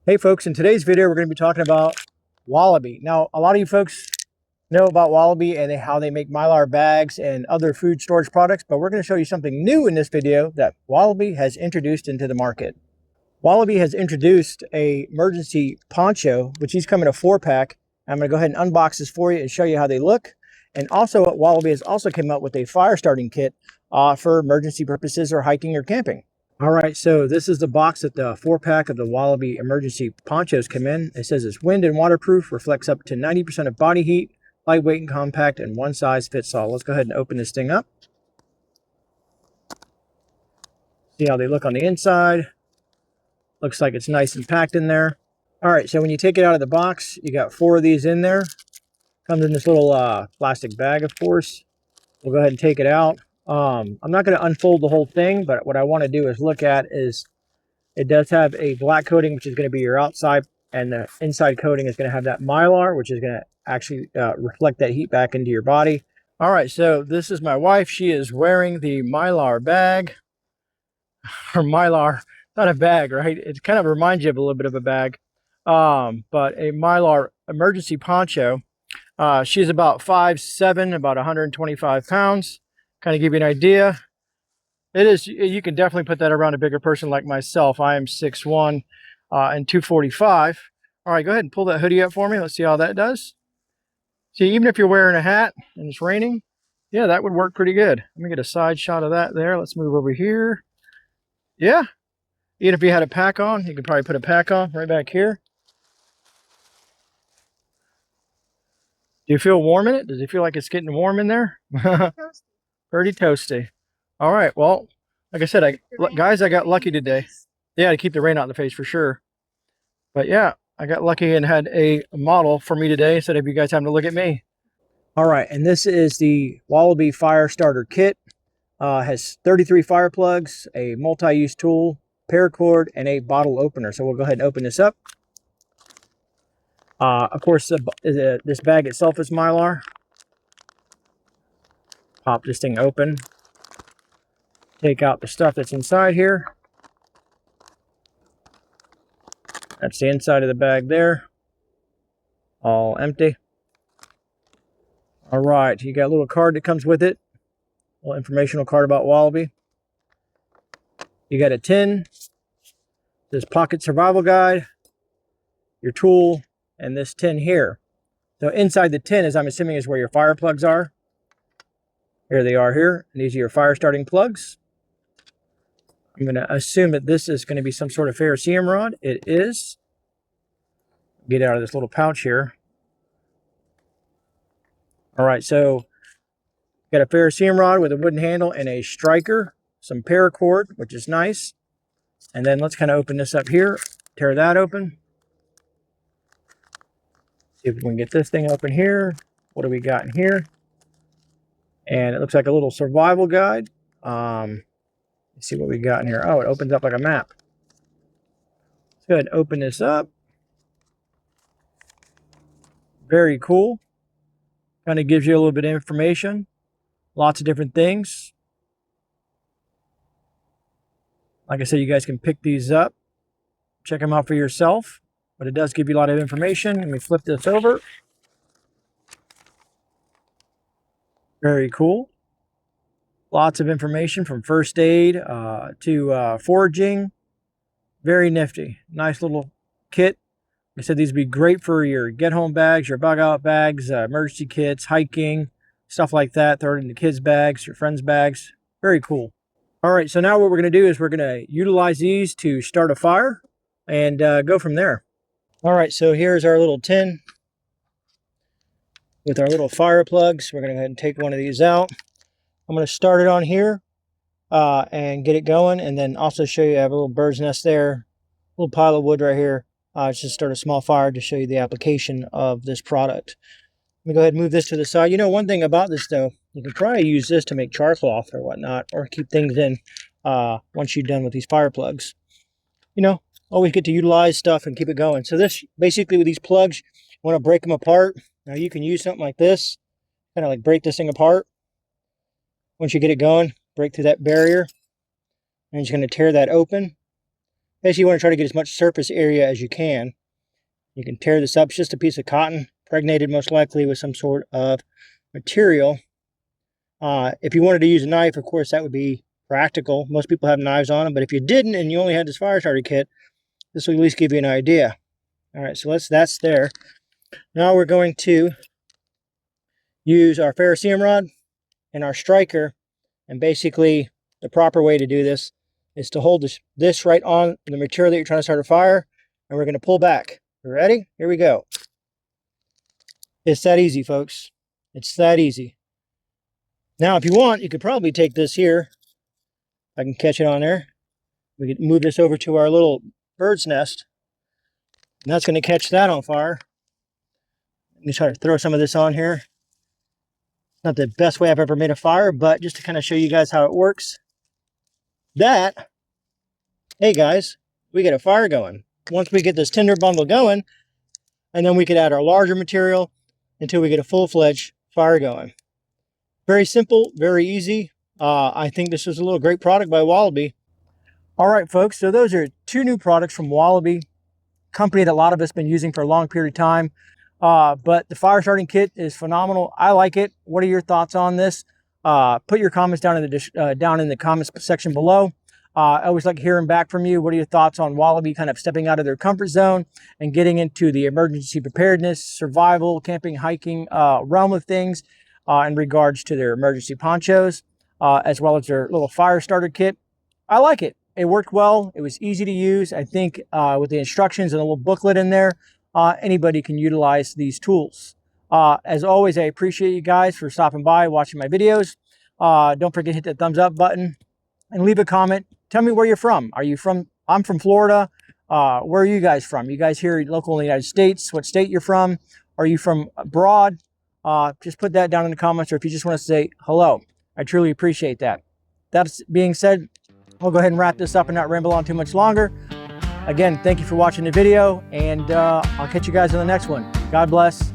Hey folks, in today's video we're going to be talking about Wallaby. Now, a lot of you folks know about Wallaby and how they make Mylar bags and other food storage products, but we're going to show you something new in this video that Wallaby has introduced into the market. Wallaby has introduced a emergency poncho, which these come in a 4-pack. I'm going to go ahead and unbox this for you and show you how they look. And also, Wallaby has also come up with a fire starting kit for emergency purposes or hiking or camping. All right, so this is the box that the 4-pack of the Wallaby emergency ponchos come in. It says it's wind and waterproof, reflects up to 90% of body heat, lightweight and compact, and one size fits all. Let's go ahead and open this thing up. See how they look on the inside. Looks like it's nice and packed in there. All right, so when you take it out of the box, you got 4 of these in there. Comes in this little plastic bag, of course. We'll go ahead and take it out. I'm not going to unfold the whole thing, but what I want to do is look at is it does have a black coating, which is going to be your outside, and the inside coating is going to have that Mylar, which is going to actually reflect that heat back into your body. All right, so this is my wife. She is wearing the Mylar bag, or Mylar, not a bag, right? It kind of reminds you of a little bit of a bag, but a Mylar emergency poncho. She's about 5'7", about 125 pounds. Kind of give you an idea. It is, you can definitely put that around a bigger person like myself. I am 6'1" and 245. All right, go ahead and pull that hoodie up for me. Let's see how that does. See, even if you're wearing a hat and it's raining, yeah, that would work pretty good. Let me get a side shot of that there. Let's move over here. Yeah, even if you had a pack on, you could probably put a pack on right back here. Do you feel warm in it? Does it feel like it's getting warm in there? Pretty toasty. All right, well, like I said, guys, I got lucky today. Yeah, to keep the rain out in the face for sure. But yeah, I got lucky and had a model for me today instead of you guys having to look at me. All right, and this is the Wallaby Fire Starter Kit. Has 33 fire plugs, a multi-use tool, paracord, and a bottle opener. So we'll go ahead and open this up. Of course, this bag itself is Mylar. Pop this thing open. Take out the stuff that's inside here. That's the inside of the bag there. All empty. All right, you got a little card that comes with it. A little informational card about Wallaby. You got a tin. This pocket survival guide. Your tool. And this tin here. So inside the tin, as I'm assuming, is where your fire plugs are. Here they are here. And these are your fire starting plugs. I'm going to assume that this is going to be some sort of ferrocerium rod. It is. Get out of this little pouch here. All right, so got a ferrocerium rod with a wooden handle and a striker, some paracord, which is nice. And then let's kind of open this up here, tear that open. See if we can get this thing open here. What do we got in here? And it looks like a little survival guide. Let's see what we got in here. Oh, it opens up like a map. Let's go ahead and open this up. Very cool. Kind of gives you a little bit of information. Lots of different things. Like I said, you guys can pick these up. Check them out for yourself. But it does give you a lot of information. Let me flip this over. Very cool. Lots of information from first aid to foraging. Very nifty. Nice little kit. I said these would be great for your get-home bags, your bug-out bags, emergency kits, hiking, stuff like that. Throw it in the kids' bags, your friends' bags. Very cool. All right, so now what we're going to do is we're going to utilize these to start a fire and go from there. All right, so here's our little tin with our little fire plugs. We're going to go ahead and take one of these out. I'm going to start it on here and get it going, and then also show you I have a little bird's nest there, a little pile of wood right here. Just start a small fire to show you the application of this product. Let me go ahead and move this to the side. You know, one thing about this, though, you can probably use this to make char cloth or whatnot, or keep things in once you're done with these fire plugs. You know, always get to utilize stuff and keep it going. So this, basically with these plugs, you want to break them apart. Now you can use something like this, kind of like break this thing apart. Once you get it going, break through that barrier. And you're going to tear that open. Basically, you want to try to get as much surface area as you can. You can tear this up. It's just a piece of cotton, impregnated most likely with some sort of material. If you wanted to use a knife, of course, that would be practical. Most people have knives on them, but if you didn't and you only had this fire starter kit, this will at least give you an idea. All right, so that's there. Now we're going to use our ferrocerium rod and our striker, and basically the proper way to do this is to hold this right on the material that you're trying to start a fire, and we're going to pull back. You ready? Here we go. It's that easy, folks. It's that easy. Now, if you want, you could probably take this here. I can catch it on there. We could move this over to our little bird's nest, and that's going to catch that on fire. Let me try to throw some of this on here. Not the best way I've ever made a fire, but just to kind of show you guys how it works. Hey guys, we get a fire going. Once we get this tinder bundle going, and then we could add our larger material until we get a full-fledged fire going. Very simple, very easy. I think this is a little great product by Wallaby. All right, folks, so those are 2 new products from Wallaby, company that a lot of us have been using for a long period of time. But the fire starting kit is phenomenal. I like it. What are your thoughts on this? Put your comments down in the comments section below. I always like hearing back from you. What are your thoughts on Wallaby kind of stepping out of their comfort zone and getting into the emergency preparedness, survival, camping, hiking realm of things in regards to their emergency ponchos, as well as their little fire starter kit? I like it. It worked well. It was easy to use. I think with the instructions and a little booklet in there, anybody can utilize these tools. As always, I appreciate you guys for stopping by, watching my videos. Don't forget to hit that thumbs up button and leave a comment. Tell me where you're from. I'm from Florida. Where are you guys from? You guys here local in the United States? What state you're from? Are you from abroad? Just put that down in the comments, or if you just want to say hello. I truly appreciate that. That being said, I'll go ahead and wrap this up and not ramble on too much longer. Again, thank you for watching the video, and I'll catch you guys in the next one. God bless.